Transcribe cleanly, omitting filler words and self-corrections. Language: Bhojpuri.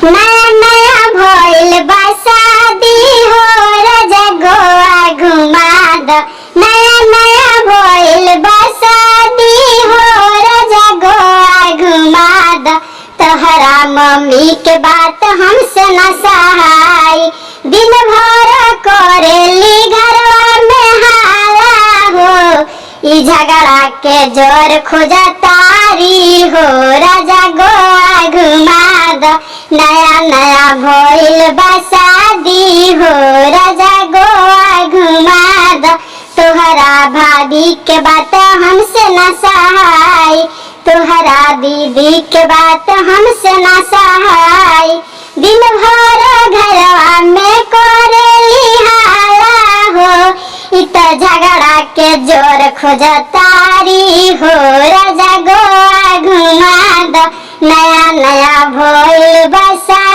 नया नया भइल बा शादी हो राजा गोवा घुमा द। नया नया भइल बा शादी हो राजा गोवा घुमा द। तहरा मम्मी के बात हमसे न सहाय, दिन भर करेली घरवा में हाला हो। ई झगड़ा के जोर खोजा तारी हो राजा गोवा घुमा द। नया नया भइल बा शादी हो राजा गोवा घुमा द। तोहरा भाभी के बात हमसे न सहाय, तोहरा दीदी के बात हमसे न सहाय। दिन भर घरवा में करेली हाला हो। इत झगड़ा के जोर खोजा तारी हो राजा गोवा घुमा द। नया नया भइल बा शादी